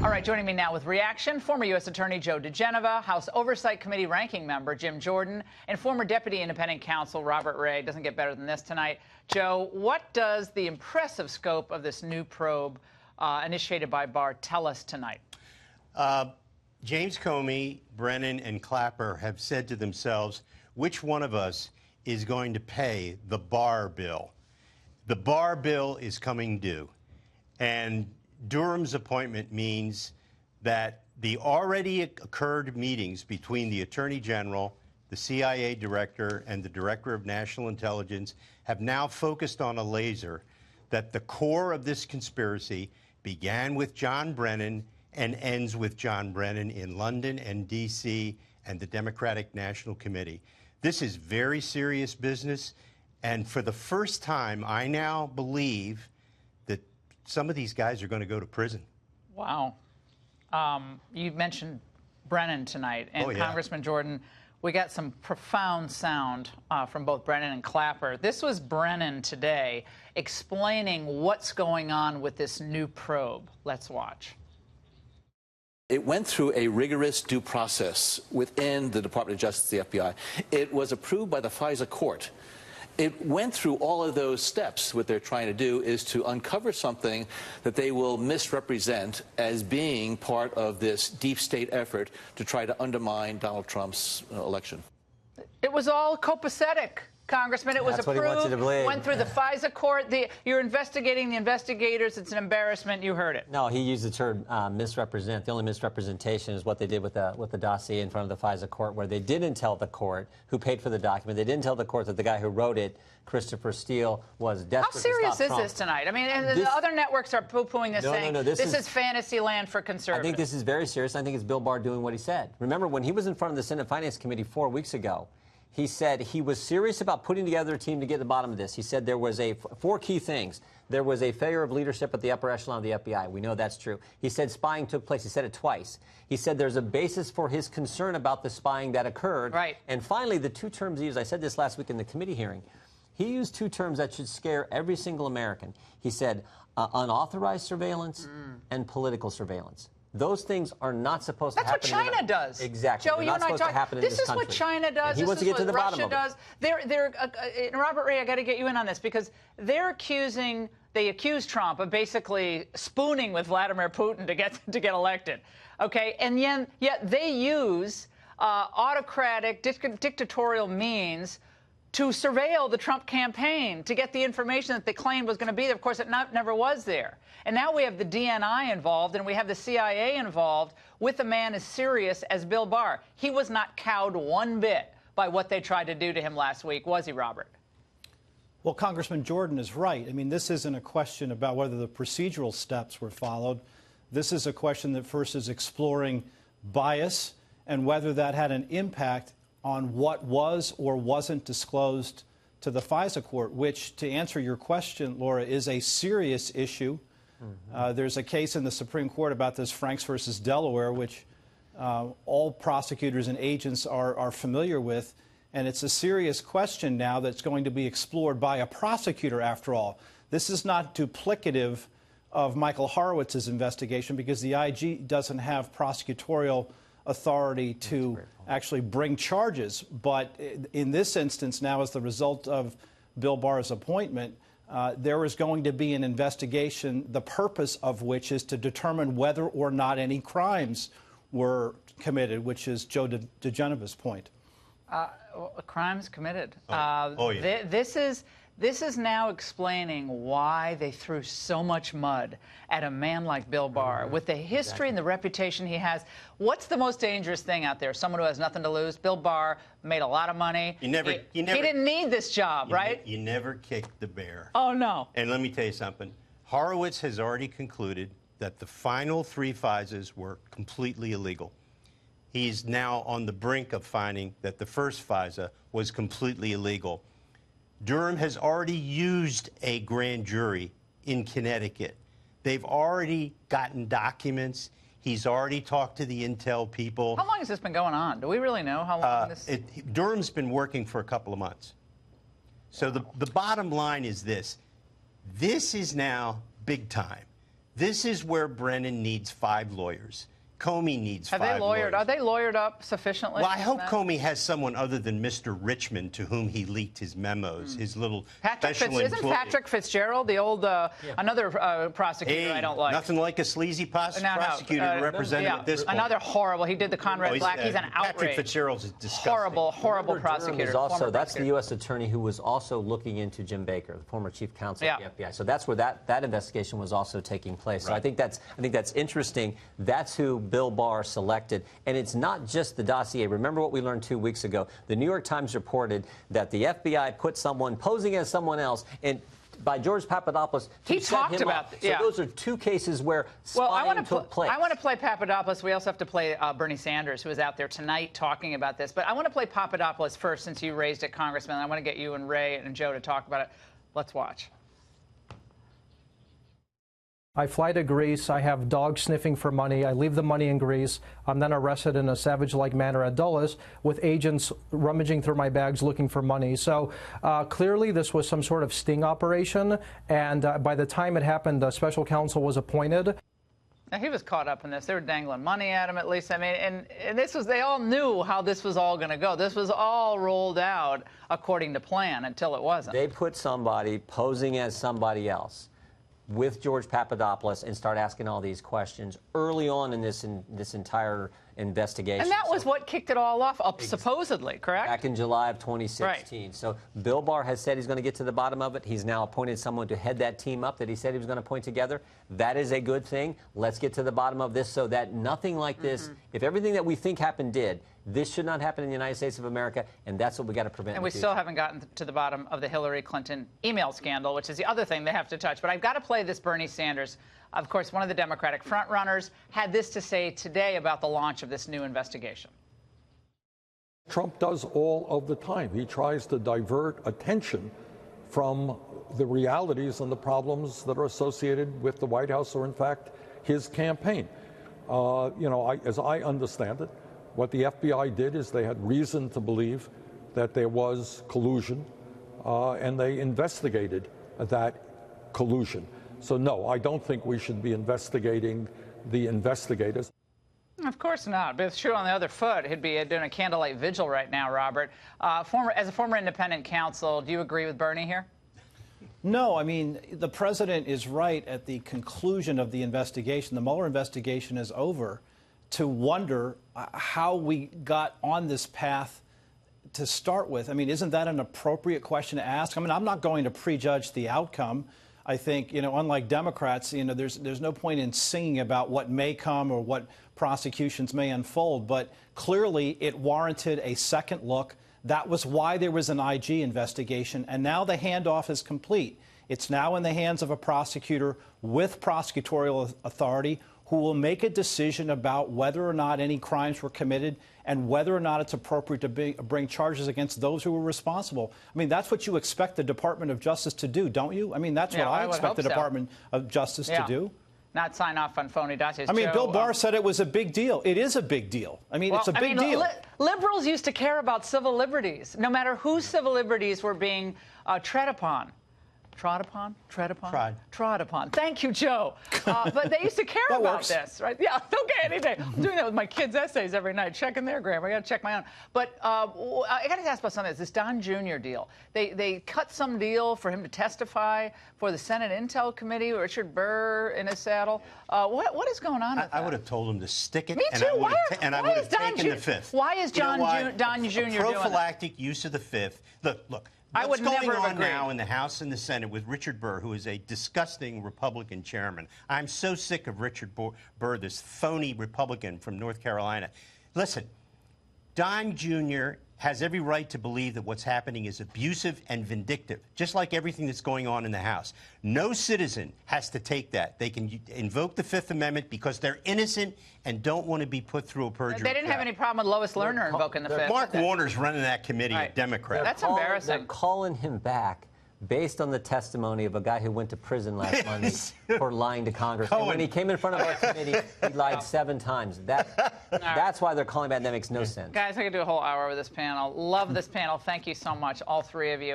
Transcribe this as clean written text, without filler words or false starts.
All right, joining me now with reaction, former U.S. Attorney Joe DiGenova, House Oversight Committee ranking member Jim Jordan, and former Deputy Independent Counsel Robert Ray. Doesn't get better than this tonight. Joe, what does the impressive scope of this new probe initiated by Barr tell us tonight? James Comey, Brennan, and Clapper have said to themselves, which one of us is going to pay the Barr bill? The Barr bill is coming due. And Durham's appointment means that the already occurred meetings between the Attorney General, the CIA Director, and the Director of National Intelligence have now focused on a laser that the core of this conspiracy began with John Brennan and ends with John Brennan in London and D.C. and the Democratic National Committee. This is very serious business, and for the first time, I now believe that some of these guys are going to go to prison. Wow. You mentioned Brennan tonight, and Congressman Jordan, we got some profound sound from both Brennan and Clapper. This was Brennan today explaining what's going on with this new probe. Let's watch. It went through a rigorous due process within the Department of Justice, the FBI. It was approved by the FISA court. It went through all of those steps. What they're trying to do is to uncover something that they will misrepresent as being part of this deep state effort to try to undermine Donald Trump's election. It was all copacetic, Congressman. It was approved, went through the FISA court. You're investigating the investigators. It's an embarrassment. You heard it. No, he used the term misrepresent. The only misrepresentation is what they did with the dossier in front of the FISA court, where they didn't tell the court who paid for the document. They didn't tell the court that the guy who wrote it, Christopher Steele, was desperate to stop Trump. How serious is this tonight? I mean, and the other networks are poo-pooing this, saying this is fantasy land for conservatives. I think this is very serious. I think it's Bill Barr doing what he said. Remember, when he was in front of the Senate Finance Committee 4 weeks ago, he said he was serious about putting together a team to get to the bottom of this. He said there was four key things. There was a failure of leadership at the upper echelon of the FBI. We know that's true. He said spying took place. He said it twice. He said there's a basis for his concern about the spying that occurred. Right. And finally, the two terms he used, I said this last week in the committee hearing, he used two terms that should scare every single American. He said unauthorized surveillance and political surveillance. Those things are not supposed to happen. That's what China does. Exactly. Joe, you and I talk. This is what China does. He wants to get to the bottom of it. Russia does. Robert Ray, I got to get you in on this because they accuse Trump of basically spooning with Vladimir Putin to get elected. Okay, and yet they use autocratic, dictatorial means to surveil the Trump campaign, to get the information that they claimed was going to be there. Of course, it never was there. And now we have the DNI involved, and we have the CIA involved with a man as serious as Bill Barr. He was not cowed one bit by what they tried to do to him last week, was he, Robert? Well, Congressman Jordan is right. I mean, this isn't a question about whether the procedural steps were followed. This is a question that first is exploring bias and whether that had an impact on what was or wasn't disclosed to the FISA court, which, to answer your question, Laura, is a serious issue. There's a case in the Supreme Court about this, Franks versus Delaware, which all prosecutors and agents are familiar with. And it's a serious question now that's going to be explored by a prosecutor, after all. This is not duplicative of Michael Horowitz's investigation because the IG doesn't have prosecutorial authority to actually bring charges. But in this instance now, as the result of Bill Barr's appointment, there is going to be an investigation, the purpose of which is to determine whether or not any crimes were committed, which is Joe DiGenova's point. Crimes committed. This is now explaining why they threw so much mud at a man like Bill Barr. With the history and the reputation he has, what's the most dangerous thing out there? Someone who has nothing to lose? Bill Barr made a lot of money. He didn't need this job, right? You never kicked the bear. Oh, no. And let me tell you something. Horowitz has already concluded that the final 3 FISAs were completely illegal. He's now on the brink of finding that the first FISA was completely illegal. Durham has already used a grand jury in Connecticut. They've already gotten documents. He's already talked to the intel people. How long has this been going on? Do we really know how long this? Durham's been working for a couple of months. So the bottom line is this. This is now big time. This is where Brennan needs 5 lawyers. Comey needs 5 lawyers. Are they lawyered up sufficiently? Well, I hope Comey has someone other than Mr. Richmond to whom he leaked his memos, his little special Isn't Patrick Fitzgerald the old, another prosecutor I don't like? Nothing like a sleazy prosecutor represented at this point. Another horrible. He did the Conrad Black. He's an outrage. Patrick Fitzgerald's disgusting. Horrible prosecutor. That's the U.S. attorney who was also looking into Jim Baker, the former chief counsel of the FBI. So that's where that investigation was also taking place. So I think that's interesting. That's who Bill Barr selected. And it's not just the dossier. Remember what we learned 2 weeks ago. The New York Times reported that the FBI put someone posing as someone else and by George Papadopoulos he talked about So those are 2 cases where spying took place. I want to play Papadopoulos. We also have to play Bernie Sanders, who was out there tonight talking about this. But I want to play Papadopoulos first, since you raised it, Congressman. I want to get you and Ray and Joe to talk about it. Let's watch. I fly to Greece. I have dogs sniffing for money. I leave the money in Greece. I'm then arrested in a savage-like manner at Dulles with agents rummaging through my bags looking for money. So clearly this was some sort of sting operation. And by the time it happened, the special counsel was appointed. Now, he was caught up in this. They were dangling money at him, at least. I mean, and this was, they all knew how this was all going to go. This was all rolled out according to plan until it wasn't. They put somebody posing as somebody else with George Papadopoulos and start asking all these questions early on in this entire investigation. And that was what kicked it all off, supposedly, correct? Back in July of 2016. Right. So Bill Barr has said he's going to get to the bottom of it. He's now appointed someone to head that team up that he said he was going to point together. That is a good thing. Let's get to the bottom of this so that nothing like this, if everything that we think happened did, this should not happen in the United States of America, and that's what we got to prevent. And we still haven't gotten to the bottom of the Hillary Clinton email scandal, which is the other thing they have to touch. But I've got to play this Bernie Sanders. Of course, one of the Democratic frontrunners had this to say today about the launch of this new investigation. Trump does all of the time. He tries to divert attention from the realities and the problems that are associated with the White House or, in fact, his campaign. As I understand it, what the FBI did is they had reason to believe that there was collusion, and they investigated that collusion. So, no, I don't think we should be investigating the investigators. Of course not. But it's true on the other foot. He'd be doing a candlelight vigil right now, Robert. As a former independent counsel, do you agree with Bernie here? No, I mean, the president is right at the conclusion of the investigation. The Mueller investigation is over. To wonder how we got on this path to start with. I mean, isn't that an appropriate question to ask? I mean, I'm not going to prejudge the outcome. I think, unlike Democrats, there's no point in singing about what may come or what prosecutions may unfold. But clearly, it warranted a second look. That was why there was an IG investigation. And now the handoff is complete. It's now in the hands of a prosecutor with prosecutorial authority who will make a decision about whether or not any crimes were committed and whether or not it's appropriate to bring charges against those who were responsible. I mean, that's what you expect the Department of Justice to do, don't you? I mean, that's what I expect the Department of Justice to do. Not sign off on phony dossiers. I mean, Bill Barr said it was a big deal. It is a big deal. I mean, it's a big deal. Liberals used to care about civil liberties, no matter whose civil liberties were being tread upon. Trod upon? Tread upon? Trod upon. Thank you, Joe. But they used to care about this, right? Yeah, okay, any day. I'm doing that with my kids' essays every night, checking their grammar. I got to check my own. But I got to ask about something. This Don Jr. deal. They cut some deal for him to testify for the Senate Intel Committee, Richard Burr in his saddle. What is going on with that? I would have told him to stick it. Me too. And I would have taken the fifth. Why is Don Jr. doing that? Prophylactic use of the fifth. Look. What's going on now in the House and the Senate with Richard Burr, who is a disgusting Republican chairman? I'm so sick of Richard Burr, this phony Republican from North Carolina. Listen, Don Jr. has every right to believe that what's happening is abusive and vindictive, just like everything that's going on in the House. No citizen has to take that. They can invoke the Fifth Amendment because they're innocent and don't want to be put through a perjury. They didn't have any problem with Lois Lerner invoking the Fifth. Mark Warner's running that committee, a Democrat. That's embarrassing. They're calling him back based on the testimony of a guy who went to prison last Monday for lying to Congress. And when he came in front of our committee, he lied 7 times. That's why they're calling back. That makes no sense. Guys, I could do a whole hour with this panel. Love this panel. Thank you so much, all 3 of you.